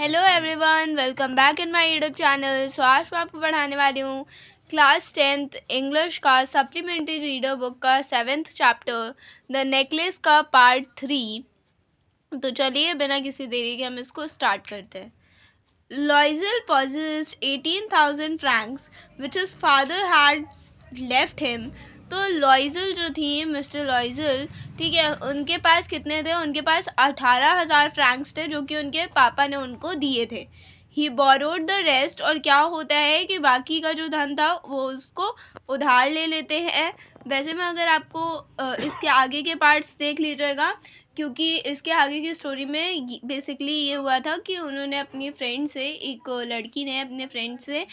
Hello everyone, welcome back in my YouTube channel. So आज मैं आपको पढ़ाने वाली हूँ क्लास 10th इंग्लिश का सप्लीमेंट्री रीडर बुक का 7th चैप्टर द नेकलेस का पार्ट 3। तो चलिए बिना किसी देरी के हम इसको स्टार्ट करते हैं। Loisel possessed 18,000 francs which his father had left him। तो लॉइजल जो थी, मिस्टर लॉइजल, ठीक है, उनके पास कितने थे? उनके पास 18,000 फ्रैंक्स थे जो कि उनके पापा ने उनको दिए थे। ही बोरोड द रेस्ट, और क्या होता है कि बाकी का जो धन था वो उसको उधार ले लेते हैं। वैसे में अगर आपको इसके आगे के पार्ट्स देख लीजिएगा, क्योंकि इसके आगे की स्टोरी में बेसिकली ये हुआ था कि उन्होंने अपनी फ्रेंड से, एक लड़की ने अपने फ्रेंड से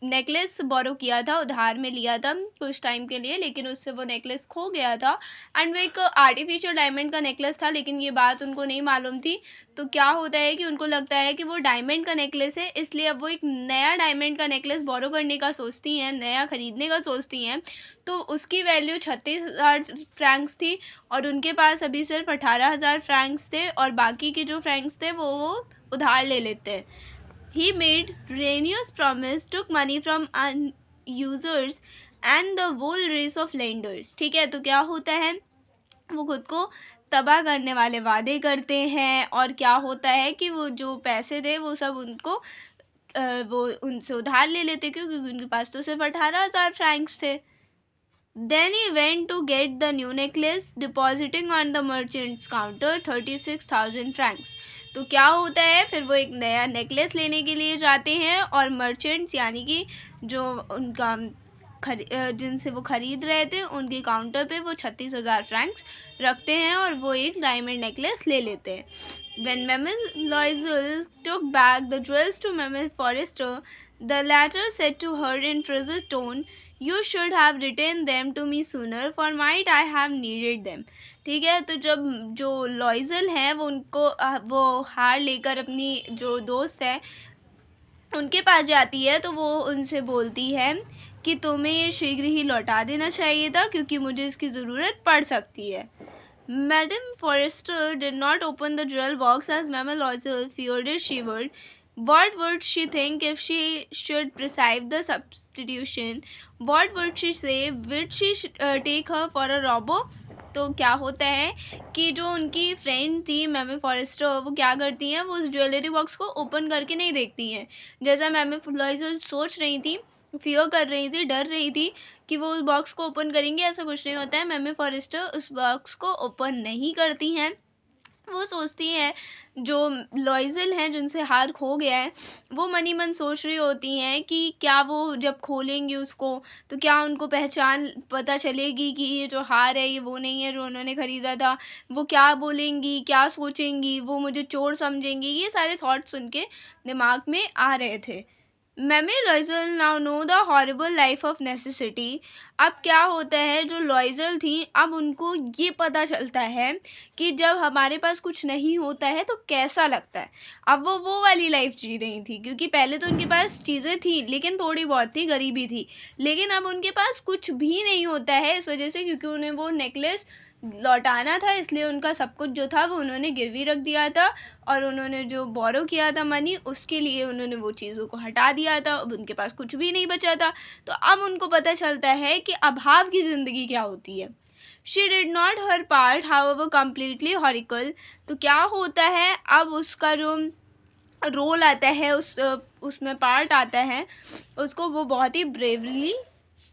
नेकलेस बोरो किया था, उधार में लिया था कुछ टाइम के लिए, लेकिन उससे वो नेकलेस खो गया था। एंड वो एक आर्टिफिशियल डायमंड का नेकलेस था, लेकिन ये बात उनको नहीं मालूम थी। तो क्या होता है कि उनको लगता है कि वो डायमंड का नेकलेस है, इसलिए अब वो एक नया डायमंड का नेकलेस बोरो करने का सोचती हैं, नया ख़रीदने का सोचती हैं। तो उसकी वैल्यू 36,000 फ्रैंक्स थी और उनके पास अभी सिर्फ 18,000 फ्रैंक्स थे, और बाकी के जो फ्रैंक्स थे वो उधार ले लेते हैं। He made strenuous promise, took money from users and the whole race of lenders। ठीक है, तो क्या होता है, वो खुद को तबाह करने वाले वादे करते हैं, और क्या होता है कि वो जो पैसे थे वो सब उनको वो उनसे उधार ले लेते, क्योंकि उनके पास तो सिर्फ 18,000 फ्रैंक्स थे। Then he went to get the new necklace, depositing on the merchant's counter 36,000 francs। तो क्या होता है, फिर वो एक नया नेकलेस लेने के लिए जाते हैं, और मर्चेंट्स यानी कि जो उनका जिनसे वो ख़रीद रहे थे उनके काउंटर पे वो 36,000 फ्रैंक्स रखते हैं और वो एक डायमंड नेकलेस ले लेते हैं। When Mamie Loisel took back the jewels to Mamie Forrester, the latter said to her in frigid tone, "You should have written them to me sooner, for might I have needed them." ठीक है, तो जब जो लॉइजल हैं वो उनको वो हार लेकर अपनी जो दोस्त है उनके पास जाती है, तो वो उनसे बोलती है कि तुम्हें ये शीघ्र ही लौटा देना चाहिए था, क्योंकि मुझे इसकी ज़रूरत पड़ सकती है। Madame Forrester did not open the jewel box as Mamma Loisel feared she would. What would she think if she should perceive the substitution? What would she say? Would she take her for a robber? तो क्या होता है कि जो उनकी friend थी मैमी forester, वो क्या करती हैं, वो उस ज्वेलरी बॉक्स को ओपन करके नहीं देखती हैं। जैसा मैमी लॉइजल सोच रही थी, फियर कर रही थी, डर रही थी कि वो उस बॉक्स को ओपन करेंगे, ऐसा कुछ नहीं होता है। मैमी फॉरेस्टर उस बॉक्स को ओपन नहीं करती हैं। वो सोचती हैं, जो लॉइजल हैं जिनसे हार खो गया है, वो मनी मन सोच रही होती हैं कि क्या वो जब खोलेंगी उसको तो क्या उनको पहचान पता चलेगी कि ये जो हार है ये वो नहीं है जो उन्होंने ख़रीदा था। वो क्या बोलेंगी, क्या सोचेंगी, वो मुझे चोर समझेंगी। ये सारे थॉट्स उनके दिमाग में आ रहे थे। मैमी Loisel now know the horrible life of necessity. अब क्या होता है, जो लॉइजल थी अब उनको ये पता चलता है कि जब हमारे पास कुछ नहीं होता है तो कैसा लगता है। अब वो वाली लाइफ जी रही थी, क्योंकि पहले तो उनके पास चीज़ें थी लेकिन थोड़ी बहुत थी, गरीबी थी, लेकिन अब उनके पास कुछ भी नहीं होता है इस वजह से, क्योंकि उन्हें वो नेकलेस लौटाना था, इसलिए उनका सब कुछ जो था वो उन्होंने गिरवी रख दिया था, और उन्होंने जो बोरो किया था मनी, उसके लिए उन्होंने वो चीज़ों को हटा दिया था। अब उनके पास कुछ भी नहीं बचा था। तो अब उनको पता चलता है कि अभाव की ज़िंदगी क्या होती है। She did not her part however completely horrible. तो क्या होता है, अब उसका जो रोल आता है, उसमें पार्ट आता है, उसको वो बहुत ही ब्रेवली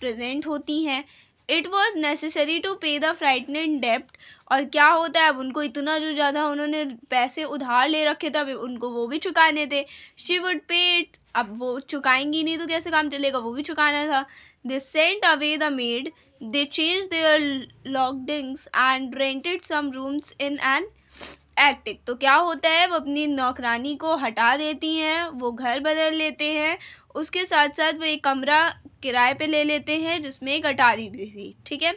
प्रेजेंट होती हैं। इट वॉज नेसेसरी टू पे द फ्राइटनिंग डेप्ट। और क्या होता है, अब उनको इतना जो ज़्यादा उन्होंने पैसे उधार ले रखे थे उनको वो भी चुकाने थे। शी वुड पे इट। अब वो चुकाएंगी नहीं तो कैसे काम चलेगा, वो भी चुकाना था। They sent away the maid, they change their lodgings and rented some rooms in an attic. तो क्या होता है, वो अपनी नौकरानी को हटा देती हैं, वो घर बदल लेते हैं, उसके साथ साथ वो एक कमरा किराए पे ले लेते हैं जिसमें एक अटारी भी थी। ठीक है।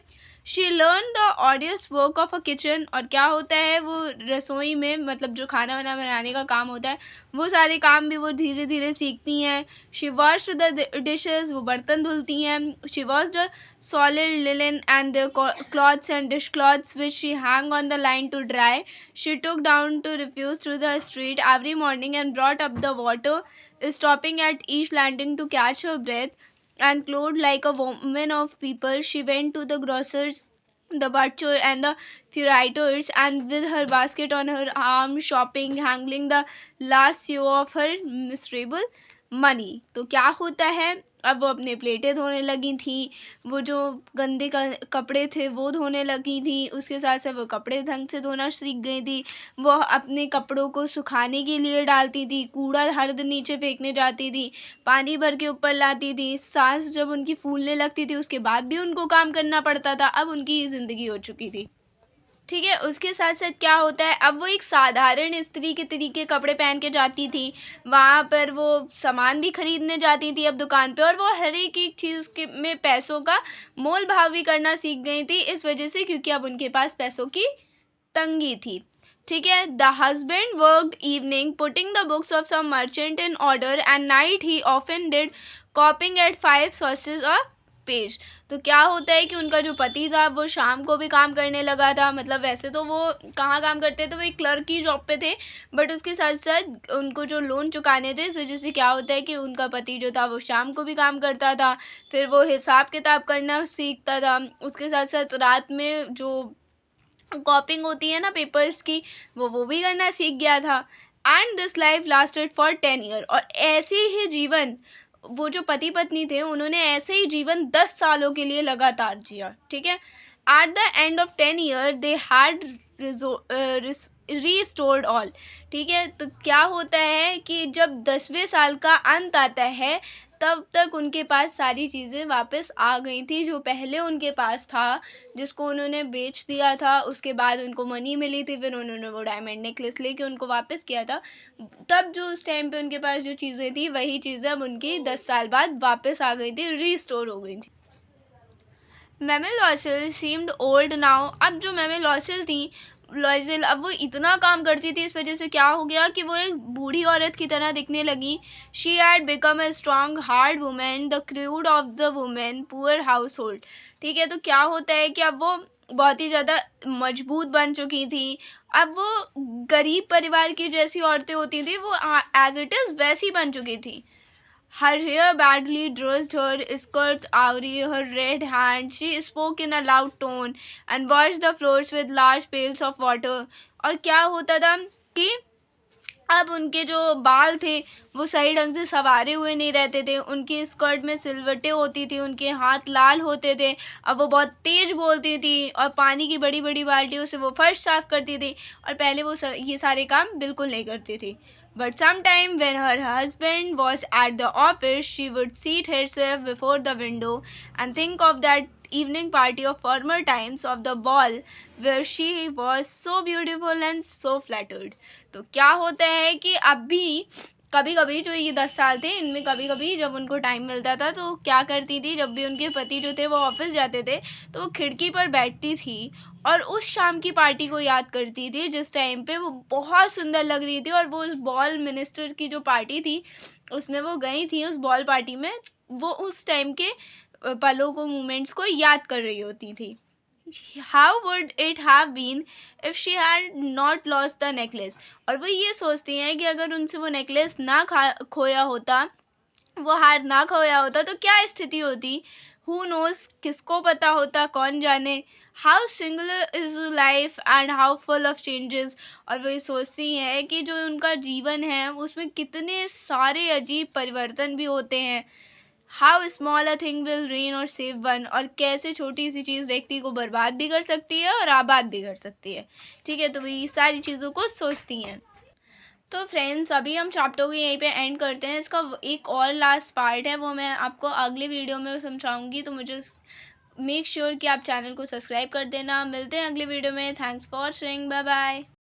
She learn the ऑडियस work of a kitchen, और क्या होता है वो रसोई में मतलब जो खाना वाना बनाने का काम होता है वो सारे काम भी वो धीरे धीरे सीखती हैं. शी वॉश्ड द डिशेस, वो बर्तन धुलती हैं. She washed the solid linen and the clothes and dish cloths which she hang on the line to dry. She took down to refuse through the street every morning and brought up the water, stopping at each landing to catch her breath. And clothed like a woman of people, she went to the grocers, the butcher, and the curators, and with her basket on her arm, shopping, handling the last sou of her miserable money. तो क्या होता है, अब वो अपने प्लेटें धोने लगी थी, वो जो गंदे कपड़े थे वो धोने लगी थी, उसके साथ साथ वो कपड़े ढंग से धोना सीख गई थी. वो अपने कपड़ों को सुखाने के लिए डालती थी, कूड़ा हर दिन नीचे फेंकने जाती थी, पानी भर के ऊपर लाती थी. सांस जब उनकी फूलने लगती थी उसके बाद भी उनको काम करना पड़ता था. अब उनकी ये ज़िंदगी हो चुकी थी. ठीक है, उसके साथ साथ क्या होता है, अब वो एक साधारण स्त्री के तरीके कपड़े पहन के जाती थी, वहाँ पर वो सामान भी खरीदने जाती थी अब दुकान पे, और वो हर एक चीज़ के में पैसों का मोल भाव भी करना सीख गई थी, इस वजह से क्योंकि अब उनके पास पैसों की तंगी थी. ठीक है. The husband worked evening putting the books of some merchant in order, and night he often did copying at 5 sous a page. तो क्या होता है कि उनका जो पति था वो शाम को भी काम करने लगा था, मतलब वैसे तो वो कहाँ काम करते थे, वो एक क्लर्क की जॉब पे थे, बट उसके साथ साथ उनको जो लोन चुकाने थे इस वजह से क्या होता है कि उनका पति जो था वो शाम को भी काम करता था, फिर वो हिसाब किताब करना सीखता था, उसके साथ साथ रात में जो कॉपिंग होती है ना पेपर्स की वो भी करना सीख गया था. And this life lasted for 10 year, और ऐसे ही जीवन वो जो पति पत्नी थे उन्होंने ऐसे ही जीवन 10 सालों के लिए लगातार जिया. ठीक है. At the end of 10 year they had restored all. ठीक है. तो क्या होता है कि जब 10वें साल का अंत आता है तब तक उनके पास सारी चीज़ें वापस आ गई थी जो पहले उनके पास था, जिसको उन्होंने बेच दिया था, उसके बाद उनको मनी मिली थी, फिर उन्होंने वो डायमंड नेकलेस लेके उनको वापस किया था. तब जो उस टाइम पे उनके पास जो चीज़ें थी वही चीज़ें अब उनकी 10 साल बाद वापस आ गई थी, रीस्टोर हो गई थी. मेमे लॉयसेल सीम्ड ओल्ड नाउ. अब जो मेमे लॉयसेल थी, लॉयसेल अब वो इतना काम करती थी, इस वजह से क्या हो गया कि वो एक बूढ़ी औरत की तरह दिखने लगी. She had become a strong hard women, the crude of the women, poor house hold. ठीक है. तो क्या होता है कि अब वो बहुत ही ज़्यादा मजबूत बन चुकी थी. अब वो गरीब परिवार की जैसी औरतें होती थी वो एज इट इज़ वैसी बन चुकी थी. Her hair badly dressed, her skirts awry, her red hands. She spoke in a loud tone and washed the floors with large pails of water. और क्या होता था कि अब उनके जो बाल थे वो सही ढंग से संवारे हुए नहीं रहते थे, उनकी स्कर्ट में सिलवटें होती थी, उनके हाथ लाल होते थे. अब वो बहुत तेज़ बोलती थी और पानी की बड़ी बड़ी बाल्टियों से वो फर्श साफ़ करती थी, और पहले वो ये सारे काम बिल्कुल नहीं करती थी. But sometime when her husband was at the office, she would seat herself before the window and think of that evening party of former times, of the ball where she was so beautiful and so flattered. तो क्या होता है कि अभी कभी कभी जो ये 10 साल थे इनमें कभी कभी जब उनको टाइम मिलता था तो क्या करती थी, जब भी उनके पति जो थे वो ऑफिस जाते थे तो वो खिड़की पर बैठती थी और उस शाम की पार्टी को याद करती थी जिस टाइम पे वो बहुत सुंदर लग रही थी, और वो उस बॉल मिनिस्टर की जो पार्टी थी उसमें वो गई थी. उस बॉल पार्टी में वो उस टाइम के पलों को, मोमेंट्स को याद कर रही होती थी. How would it have been if she had not lost the necklace? और वो ये सोचती हैं कि अगर उनसे वो नेकलेस ना खोया होता, वो हार ना खोया होता तो क्या स्थिति होती. Who knows? किसको पता होता, कौन जाने. How singular is life and how full of changes. और वो ये सोचती हैं कि जो उनका जीवन है उसमें कितने सारे अजीब परिवर्तन भी होते हैं. How small a thing will rain और सेव वन. और कैसे छोटी सी चीज़ व्यक्ति को बर्बाद भी कर सकती है और आबाद भी कर सकती है. ठीक है. तो वो ये सारी चीज़ों को सोचती हैं. तो फ्रेंड्स अभी हम चैप्टर को यहीं पे एंड करते हैं. इसका एक और लास्ट पार्ट है वो मैं आपको अगले वीडियो में समझाऊंगी. तो मुझे मेक श्योर कि आप चैनल को सब्सक्राइब कर देना. मिलते हैं अगले वीडियो में. Thanks for watching. Bye bye.